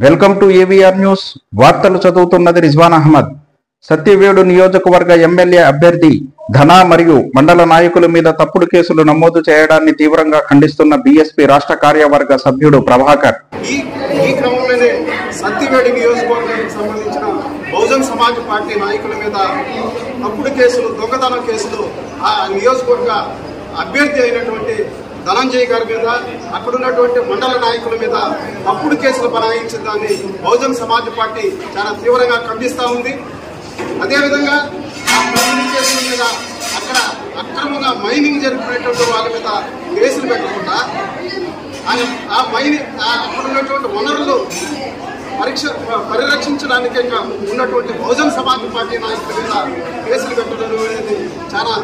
Welcome to AVR news. వార్తలు చదువుతున్నది రిజ్వాన్ అహ్మద్. సత్యవేడు నియోజకవర్గ ఎమ్మెల్యే అభ్యర్థి ధనా మరియు మండల నాయకుల మీద తప్పుడు కేసులు నమోదు చేయడాన్ని తీవ్రంగా ఖండిస్తున్న బీఎస్పీ రాష్ట్ర కార్యవర్గ సభ్యుడు ప్రభాకర్. ఈ క్రమంలోనే సత్యవేడు నియోజకవర్గానికి సంబంధించిన బహుజన్ సమాజ్ పార్టీ నాయకుల మీద తప్పుడు కేసులు, దొంగతనం కేసులు ఆ నియోజకవర్గ అభ్యర్థి అయినటువంటి ధనంజయ్ గారి మీద, అక్కడున్నటువంటి మండల నాయకుల మీద తప్పుడు కేసులు బనాయించిన దాన్ని బహుజన్ సమాజ్ పార్టీ చాలా తీవ్రంగా ఖండిస్తూ ఉంది. అదేవిధంగా ఆ మైనింగ్ కేసుల మీద అక్కడ అక్రమంగా మైనింగ్ జరిపినటువంటి వాళ్ళ మీద కేసులు పెట్టకుండా ఆ మైనింగ్ అక్కడున్నటువంటి వనరులు పరిరక్షించడానికి ఉన్నటువంటి బహుజన్ సమాజ్ పార్టీ నాయకుల మీద కేసులు పెట్టడం అనేది చాలా